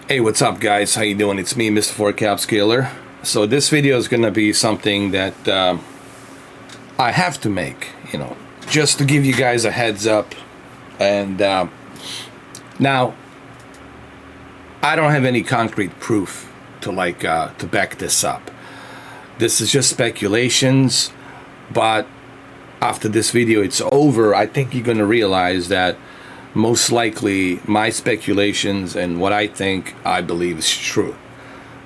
Hey, what's up guys? How you doing? It's me, Mr. 4Cap Scaler. So this video is gonna be something that I have to make, just to give you guys a heads up. And now I don't have any concrete proof to back this up. This is just speculations, but after this video it's over, I think you're gonna realize that most likely my speculations and what I believe is true.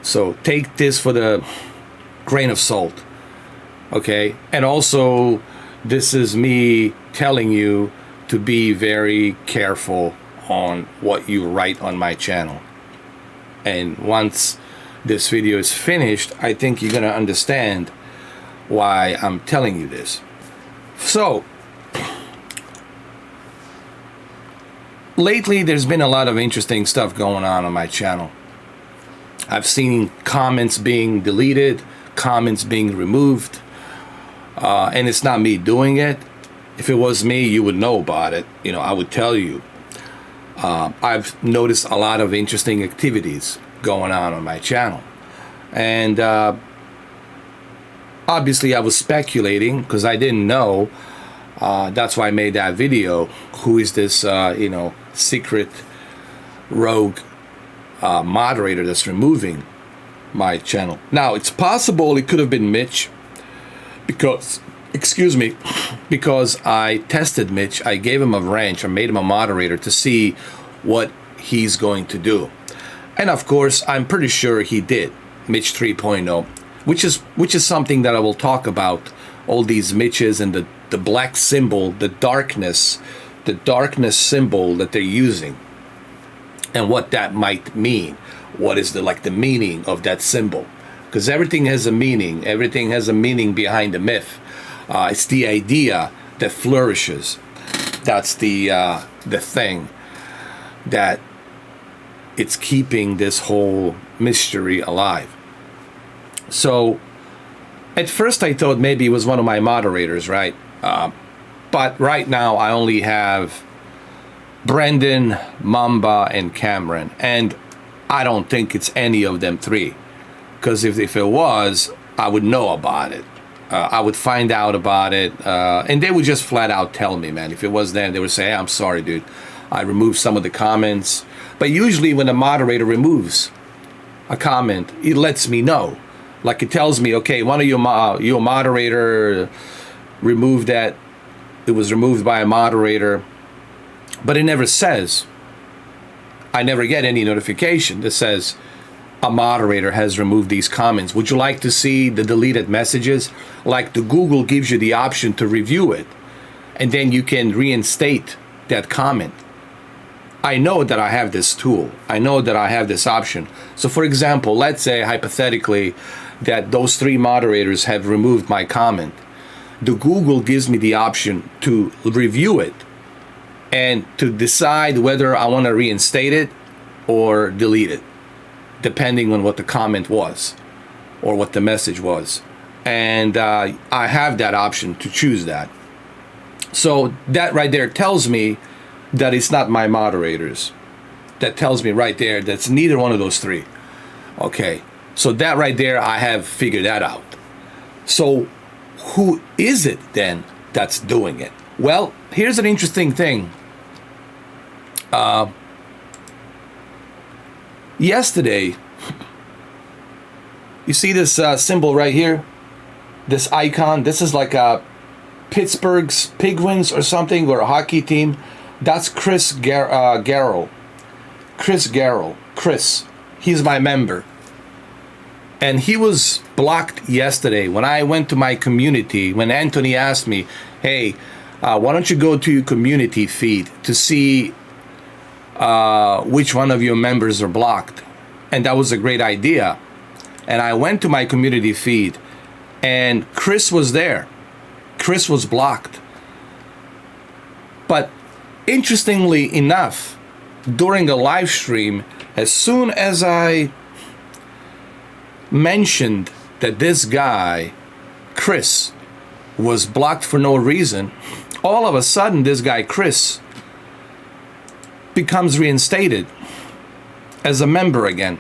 So take this for the grain of salt, okay? And also, this is me telling you to be very careful on what you write on my channel. And once this video is finished, I think you're gonna understand why I'm telling you this. So lately, there's been a lot of interesting stuff going on my channel. I've seen comments being deleted, comments being removed, and it's not me doing it. If it was me, you would know about it. I would tell you. I've noticed a lot of interesting activities going on my channel. And obviously, I was speculating because I didn't know. That's why I made that video. Who is this, secret rogue moderator that's removing my channel? Now, it's possible it could have been Mitch because I tested Mitch. I gave him a wrench. I made him a moderator to see what he's going to do. And of course, I'm pretty sure he did. Mitch 3.0, which is something that I will talk about. All these Mitches and the black symbol, the darkness symbol that they're using, and what that might mean. What is the meaning of that symbol? Because everything has a meaning. Everything has a meaning behind the myth. It's the idea that flourishes. That's the thing that it's keeping this whole mystery alive. So at first I thought maybe it was one of my moderators, right? But right now I only have Brendan, Mamba, and Cameron. And I don't think it's any of them three. Because if it was, I would know about it. I would find out about it. And they would just flat out tell me, man. If it was them, they would say, hey, I'm sorry, dude. I removed some of the comments. But usually when a moderator removes a comment, it lets me know. Like it tells me, okay, one of your moderator removed that. It was removed by a moderator. But it never says. I never get any notification that says a moderator has removed these comments. Would you like to see the deleted messages? Like the Google gives you the option to review it. And then you can reinstate that comment. I know that I have this tool. I know that I have this option. So for example, let's say hypothetically that those three moderators have removed my comment. The Google gives me the option to review it and to decide whether I want to reinstate it or delete it, depending on what the comment was or what the message was. And I have that option to choose that. So that right there tells me that it's not my moderators. That tells me right there that's neither one of those three. Okay, so that right there, I have figured that out. So who is it then that's doing it? Well, here's an interesting thing. Yesterday, you see this symbol right here? This icon? This is like a Pittsburgh's Penguins or something, or a hockey team. That's Chris Garrow. Chris. He's my member. And he was blocked yesterday when I went to my community, when Anthony asked me, hey, why don't you go to your community feed to see which one of your members are blocked? And that was a great idea. And I went to my community feed and Chris was there. Chris was blocked. But interestingly enough, during a live stream, as soon as I mentioned that this guy, Chris, was blocked for no reason, all of a sudden this guy Chris becomes reinstated. as a member again.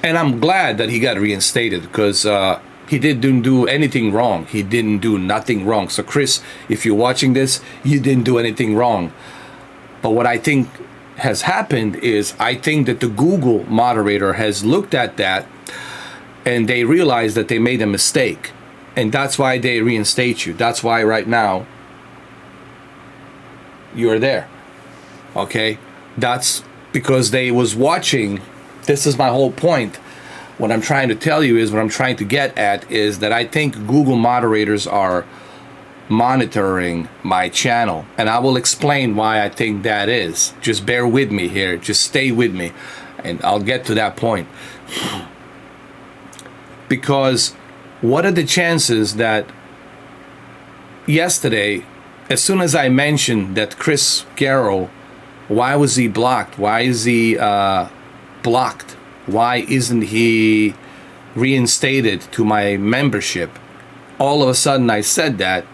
And I'm glad that he got reinstated, because he didn't do anything wrong. He didn't do nothing wrong. So Chris, if you're watching this, you didn't do anything wrong. But what I think has happened is, I think that the Google moderator has looked at that and they realized that they made a mistake. And that's why they reinstate you. That's why right now you're there. Okay? That's because they was watching. This is my whole point. What I'm trying to tell you is, what I'm trying to get at is that I think Google moderators are monitoring my channel. And I will explain why I think that is. Just bear with me here. Just stay with me. And I'll get to that point. Because what are the chances that yesterday, as soon as I mentioned that Chris Garrow, why was he blocked? Why is he blocked? Why isn't he reinstated to my membership? All of a sudden I said that.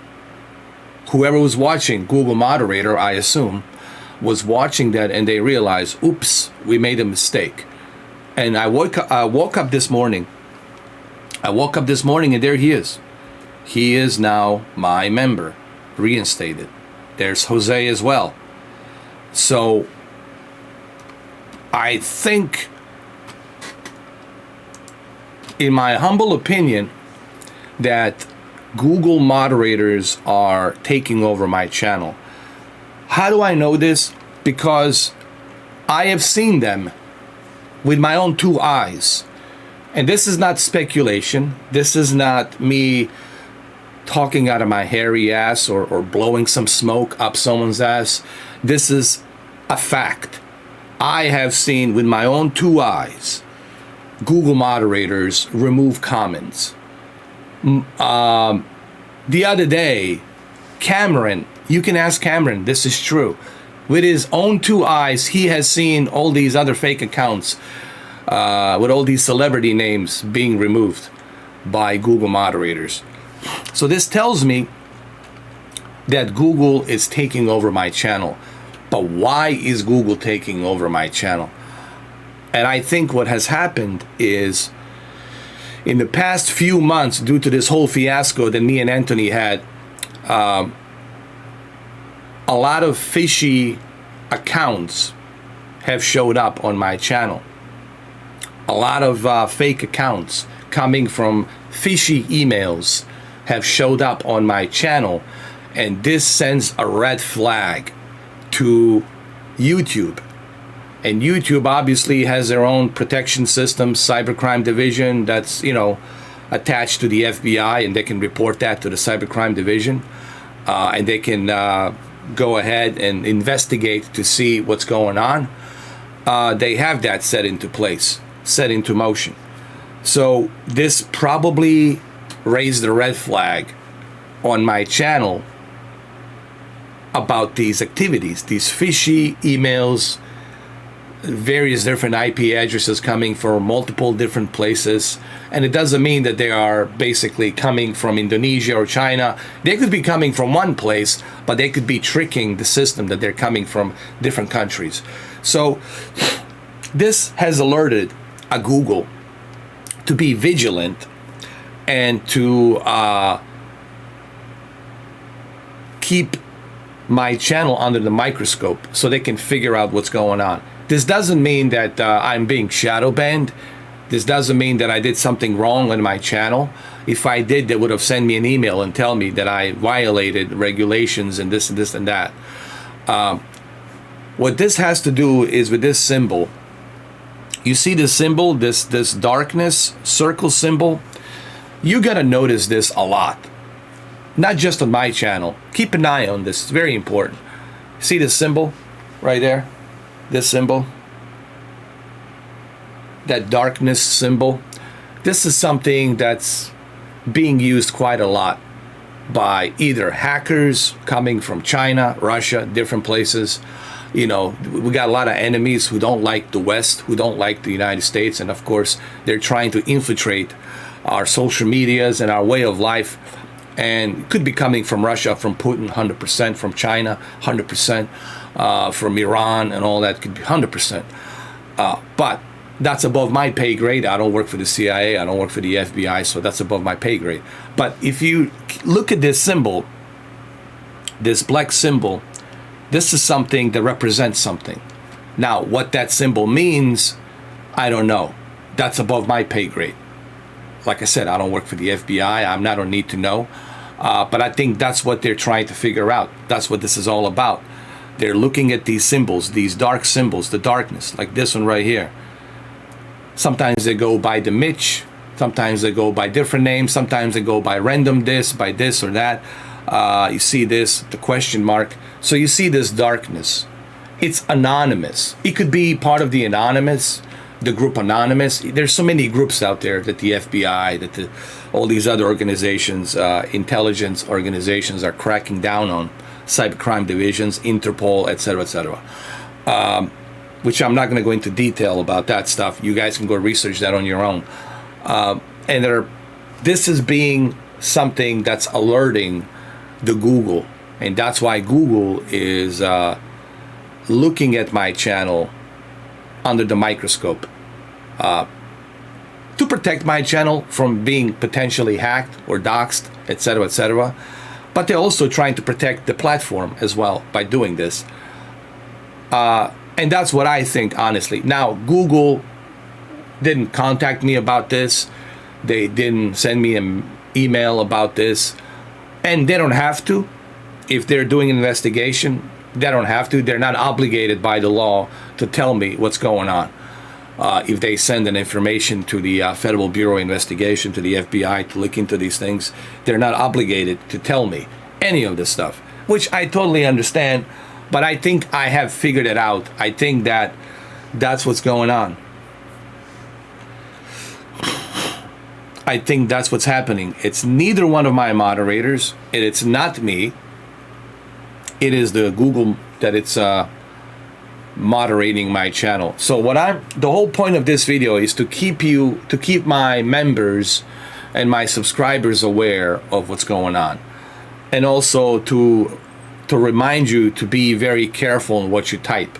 Whoever was watching, Google moderator, I assume, was watching that, and they realized, oops, we made a mistake. And I woke up this morning. And there he is. He is now my member, reinstated. There's Jose as well. So I think, in my humble opinion, that Google moderators are taking over my channel. How do I know this? Because I have seen them with my own two eyes. And this is not speculation. This is not me talking out of my hairy ass or blowing some smoke up someone's ass. This is a fact. I have seen with my own two eyes Google moderators remove comments. The other day, Cameron, you can ask Cameron, this is true. With his own two eyes, he has seen all these other fake accounts with all these celebrity names being removed by Google moderators. So this tells me that Google is taking over my channel. But why is Google taking over my channel? And I think what has happened is, in the past few months, due to this whole fiasco that me and Anthony had, a lot of fishy accounts have showed up on my channel. A lot of fake accounts coming from fishy emails have showed up on my channel, and this sends a red flag to YouTube. And YouTube obviously has their own protection system, cybercrime division, that's, attached to the FBI, and they can report that to the cybercrime division, and they can go ahead and investigate to see what's going on. They have that set into place, set into motion. So this probably raised a red flag on my channel about these activities, these fishy emails, various different IP addresses coming from multiple different places. And it doesn't mean that they are basically coming from Indonesia or China. They could be coming from one place, but they could be tricking the system that they're coming from different countries. So this has alerted Google to be vigilant and to keep my channel under the microscope so they can figure out what's going on. This doesn't mean that I'm being shadow banned. This doesn't mean that I did something wrong on my channel. If I did, they would have sent me an email and tell me that I violated regulations and this and this and that. What this has to do is with this symbol. You see this symbol, this darkness circle symbol? You gotta notice this a lot. Not just on my channel. Keep an eye on this. It's very important. See this symbol right there? This symbol, that darkness symbol, this is something that's being used quite a lot by either hackers coming from China, Russia, different places. We got a lot of enemies who don't like the West, who don't like the United States, and of course they're trying to infiltrate our social medias and our way of life. And it could be coming from Russia, from Putin, 100%, from China, 100%. from Iran and all that, could be 100%. But that's above my pay grade. I don't work for the CIA. I don't work for the FBI, so that's above my pay grade. But if you look at this symbol, this black symbol, this is something that represents something. Now, what that symbol means, I don't know. That's above my pay grade. Like I said, I don't work for the FBI. I don't need to know. But I think that's what they're trying to figure out. That's what this is all about. They're looking at these symbols, these dark symbols, the darkness, like this one right here. Sometimes they go by the Mitch. Sometimes they go by different names. Sometimes they go by random this, by this or that. You see this, the question mark. So you see this darkness. It's anonymous. It could be part of the anonymous, the group Anonymous. There's so many groups out there that the FBI, that all these other organizations, intelligence organizations are cracking down on, cybercrime divisions, Interpol, etc., etc. Which I'm not going to go into detail about that stuff. You guys can go research that on your own. And this is being something that's alerting the Google, and that's why Google is looking at my channel under the microscope to protect my channel from being potentially hacked or doxxed, etc., etc. But they're also trying to protect the platform as well by doing this. And that's what I think, honestly. Now, Google didn't contact me about this. They didn't send me an email about this. And they don't have to. If they're doing an investigation, they don't have to. They're not obligated by the law to tell me what's going on. If they send an information to the Federal Bureau of Investigation, to the FBI, to look into these things, they're not obligated to tell me any of this stuff, which I totally understand. But I think I have figured it out. I think that that's what's going on. I think that's what's happening. It's neither one of my moderators, and it's not me. It is the Google that it's moderating my channel. So the whole point of this video is to keep my members and my subscribers aware of what's going on, and also to remind you to be very careful in what you type.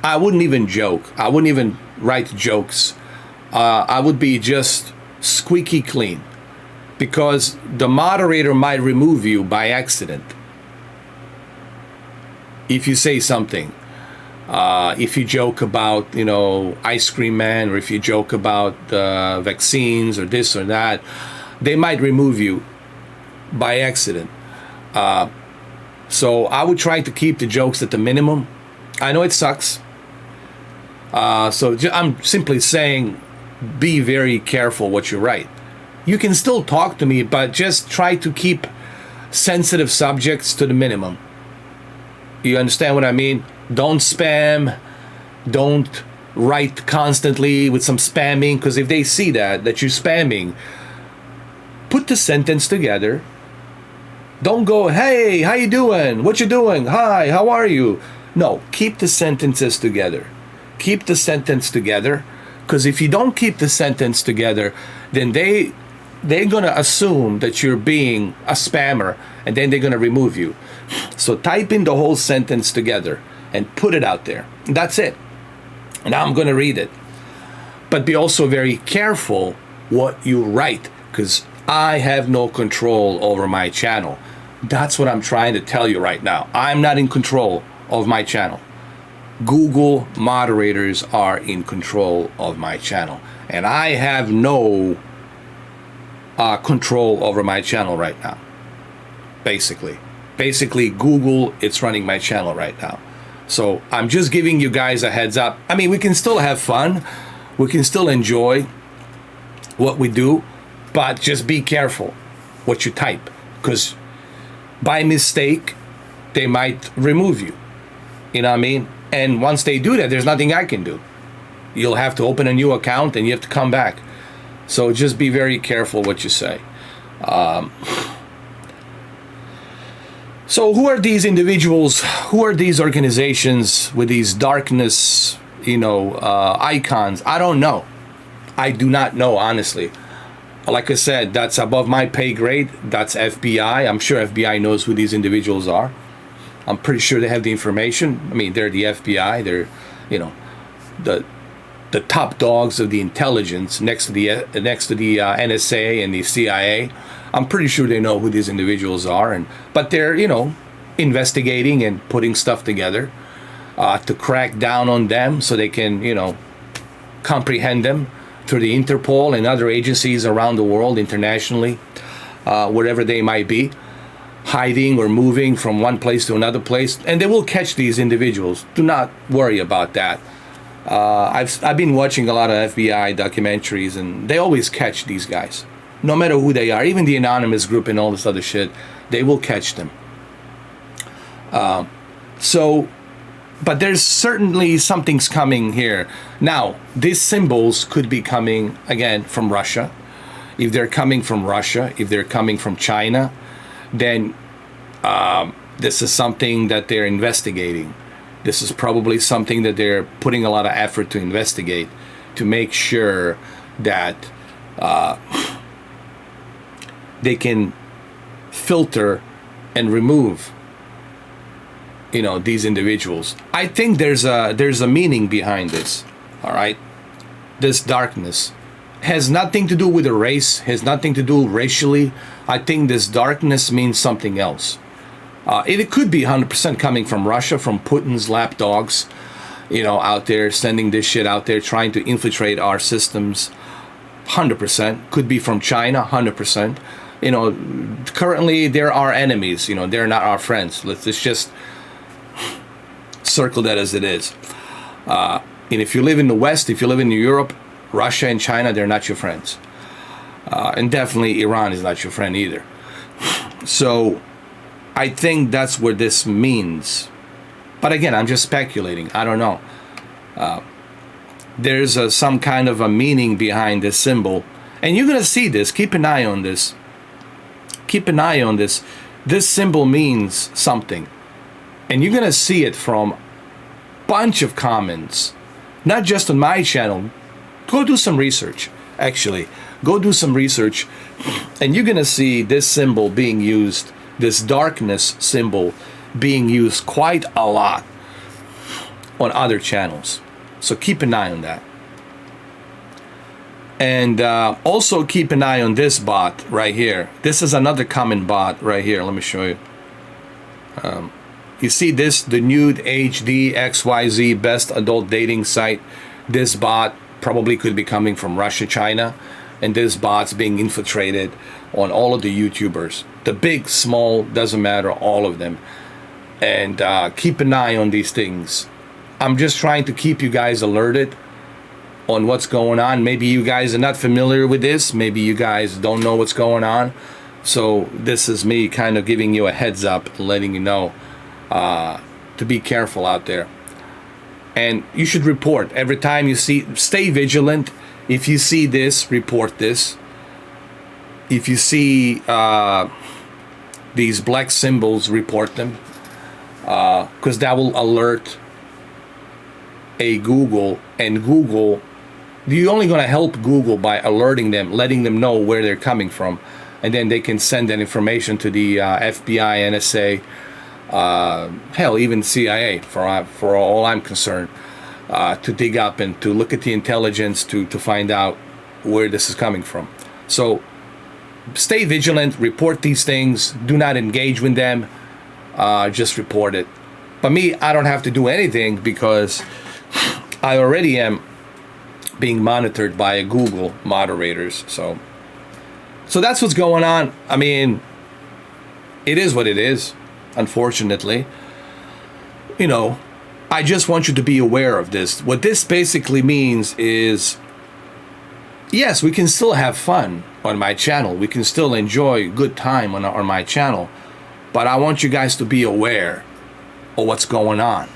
I wouldn't even joke. I wouldn't even write jokes. I would be just squeaky clean, because the moderator might remove you by accident if you say something. If you joke about, Ice Cream Man, or if you joke about vaccines or this or that, they might remove you by accident. So I would try to keep the jokes at the minimum. I know it sucks. So I'm simply saying, be very careful what you write. You can still talk to me, but just try to keep sensitive subjects to the minimum. You understand what I mean? Don't spam. Don't write constantly with some spamming, because if they see that you're spamming, put the sentence together. Don't go, hey, how you doing? What you doing? Hi, how are you? No, keep the sentences together. Keep the sentence together, because if you don't keep the sentence together, then they're going to assume that you're being a spammer, and then they're going to remove you. So type in the whole sentence together and put it out there. That's it. Now I'm going to read it. But be also very careful what you write, because I have no control over my channel. That's what I'm trying to tell you right now. I'm not in control of my channel. Google moderators are in control of my channel, and I have no control over my channel right now. Basically Google, it's running my channel right now. So I'm just giving you guys a heads up. I mean, we can still have fun, we can still enjoy what we do, but just be careful what you type, because by mistake they might remove you. You know what I mean? And once they do that, there's nothing I can do. You'll have to open a new account and you have to come back. So just be very careful what you say. So who are these individuals? Who are these organizations with these darkness, icons? I don't know. I do not know, honestly. Like I said, that's above my pay grade. That's FBI. I'm sure FBI knows who these individuals are. I'm pretty sure they have the information. I mean, they're the FBI. They're, you know, the top dogs of the intelligence next to the NSA and the CIA. I'm pretty sure they know who these individuals are, but they're, you know, investigating and putting stuff together to crack down on them so they can, you know, comprehend them through the Interpol and other agencies around the world, internationally, wherever they might be, hiding or moving from one place to another place. And they will catch these individuals. Do not worry about that. I've been watching a lot of FBI documentaries, and they always catch these guys, no matter who they are. Even the anonymous group and all this other shit, they will catch them. But there's certainly something's coming here. Now, these symbols could be coming, again, from Russia. If they're coming from Russia, if they're coming from China, then this is something that they're investigating. This is probably something that they're putting a lot of effort to investigate, to make sure that they can filter and remove, you know, these individuals. I think there's a meaning behind this. All right, this darkness has nothing to do with a race, has nothing to do racially. I think this darkness means something else. It could be 100% coming from Russia, from Putin's lapdogs, you know, out there sending this shit out there, trying to infiltrate our systems. 100%. Could be from China. 100%. You know, currently they're our enemies. You know, they're not our friends. Let's just circle that as it is. And if you live in the West, if you live in Europe, Russia and China, they're not your friends. And definitely Iran is not your friend either. So I think that's what this means. But again, I'm just speculating. I don't know. There's some kind of a meaning behind this symbol. And you're going to see this. Keep an eye on this. Keep an eye on this. This symbol means something. And you're going to see it from a bunch of comments. Not just on my channel. Go do some research, actually. Go do some research. And you're going to see this symbol being used, this darkness symbol being used quite a lot on other channels. So keep an eye on that. And also keep an eye on this bot right here. This is another common bot right here. Let me show you. You see this, the Nude HD XYZ best adult dating site. This bot probably could be coming from Russia, China. And this bot's being infiltrated on all of the YouTubers. The big, small, doesn't matter, all of them. And keep an eye on these things. I'm just trying to keep you guys alerted on what's going on. Maybe you guys are not familiar with this. Maybe you guys don't know what's going on. So this is me kind of giving you a heads up, letting you know to be careful out there. And you should report every time you see. Stay vigilant. If you see this, report this. If you see these black symbols, report them, because that will alert Google. And Google, you're only going to help Google by alerting them, letting them know where they're coming from, and then they can send that information to the FBI, NSA, hell, even CIA, for all I'm concerned, to dig up and to look at the intelligence to find out where this is coming from. So stay vigilant, report these things, do not engage with them, just report it. But me, I don't have to do anything because I already am being monitored by Google moderators. So that's what's going on. I mean, it is what it is, unfortunately. You know, I just want you to be aware of this. What this basically means is, yes, we can still have fun on my channel. We can still enjoy good time on my channel. But I want you guys to be aware of what's going on.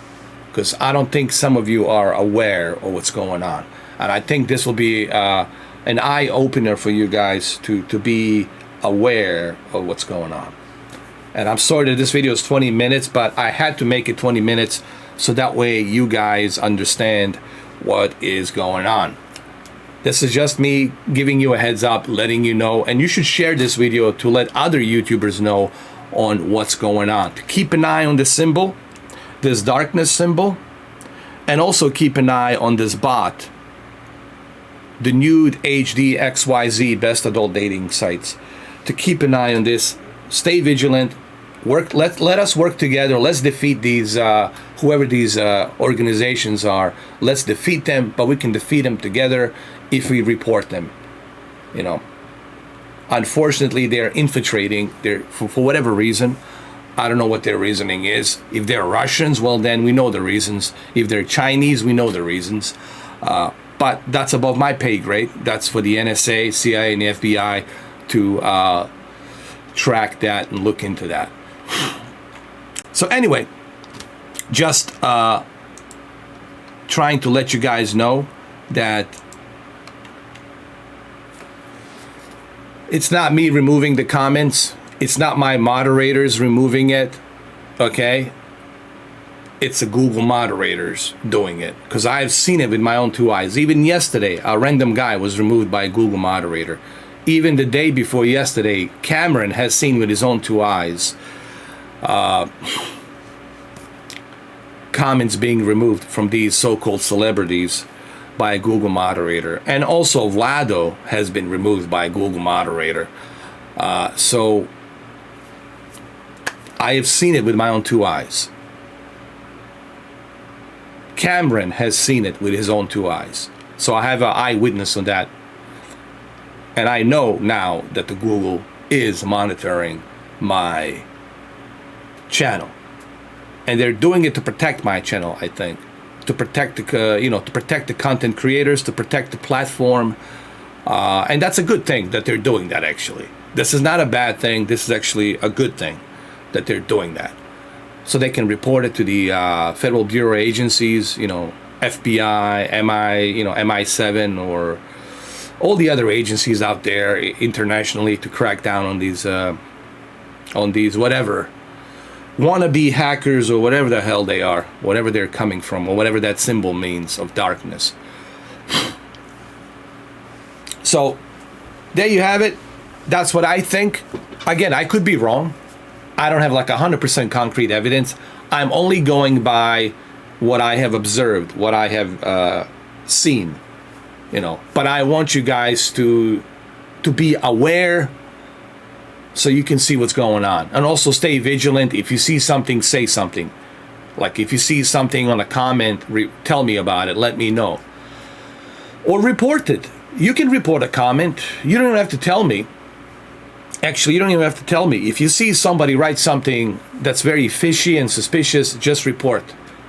Because I don't think some of you are aware of what's going on. And I think this will be an eye-opener for you guys to be aware of what's going on. And I'm sorry that this video is 20 minutes, but I had to make it 20 minutes so that way you guys understand what is going on. This is just me giving you a heads up, letting you know, and you should share this video to let other YouTubers know on what's going on. To keep an eye on this symbol, this darkness symbol, and also keep an eye on this bot, the nude HD XYZ best adult dating sites. To keep an eye on this, stay vigilant. Let us work together. Let's defeat these whoever these organizations are. Let's defeat them, but we can defeat them together if we report them. You know, unfortunately, they're infiltrating. They're for whatever reason. I don't know what their reasoning is. If they're Russians, well, then we know the reasons. If they're Chinese, we know the reasons. But that's above my pay grade. That's for the NSA, CIA, and the FBI to track that and look into that. So anyway, just trying to let you guys know that it's not me removing the comments. It's not my moderators removing it, okay? It's the Google moderators doing it, because I've seen it with my own two eyes. Even yesterday, a random guy was removed by a Google moderator. Even the day before yesterday, Cameron has seen with his own two eyes comments being removed from these so-called celebrities by a Google moderator. And also Vlado has been removed by a Google moderator. So I have seen it with my own two eyes. Cameron has seen it with his own two eyes. So I have an eyewitness on that. And I know now that the Google is monitoring my channel. And they're doing it to protect my channel, I think. To protect the, to protect the content creators, to protect the platform. And that's a good thing that they're doing that, actually. This is not a bad thing. This is actually a good thing that they're doing that. So they can report it to the Federal Bureau agencies, FBI, MI7, or all the other agencies out there internationally to crack down on these whatever wannabe hackers or whatever the hell they are, whatever they're coming from, or whatever that symbol means of darkness. So there you have it. That's what I think. Again, I could be wrong. I don't have like 100% concrete evidence. I'm only going by what I have observed, what I have seen, But I want you guys to be aware so you can see what's going on. And also stay vigilant. If you see something, say something. Like if you see something on a comment, tell me about it. Let me know. Or report it. You can report a comment. You don't even have to tell me. Actually, you don't even have to tell me. If you see somebody write something that's very fishy and suspicious, just report.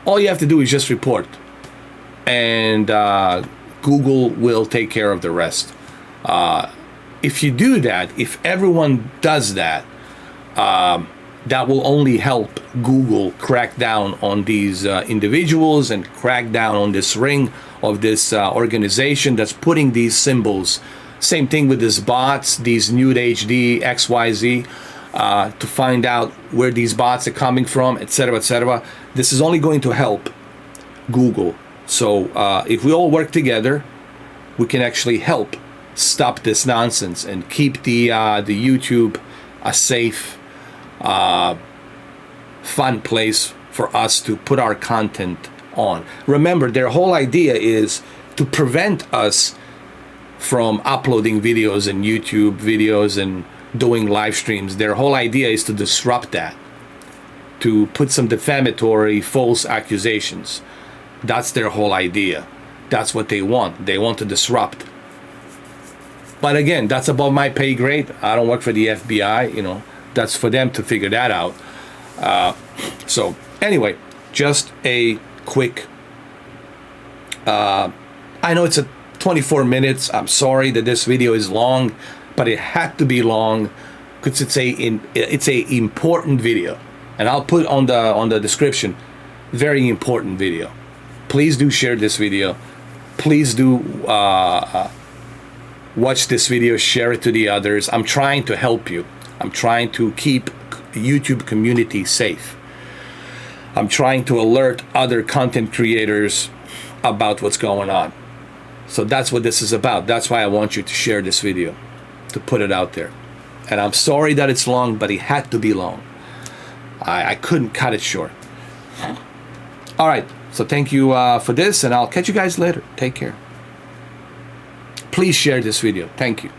All you have to do is just report. And Google will take care of the rest. If you do that, if everyone does that, that will only help Google crack down on these individuals and crack down on this ring of this organization that's putting these symbols. Same thing with these bots, these nude HD, XYZ, to find out where these bots are coming from, etc., etc. This is only going to help Google. So if we all work together, we can actually help stop this nonsense and keep the YouTube a safe, fun place for us to put our content on. Remember, their whole idea is to prevent us from uploading videos and YouTube videos and doing live streams. Their whole idea is to disrupt that, to put some defamatory, false accusations. That's their whole idea. That's what they want. They want to disrupt. But again, that's above my pay grade. I don't work for the FBI, That's for them to figure that out. So anyway, just a quick, I know it's a 24 minutes. I'm sorry that this video is long, but it had to be long because it's a important video, and I'll put on the description, very important video. Please do share this video. Please do watch this video, share it to the others. I'm trying to help you. I'm trying to keep the YouTube community safe. I'm trying to alert other content creators about what's going on. So that's what this is about. That's why I want you to share this video, to put it out there. And I'm sorry that it's long, but it had to be long. I couldn't cut it short. All right, so thank you for this, and I'll catch you guys later. Take care. Please share this video. Thank you.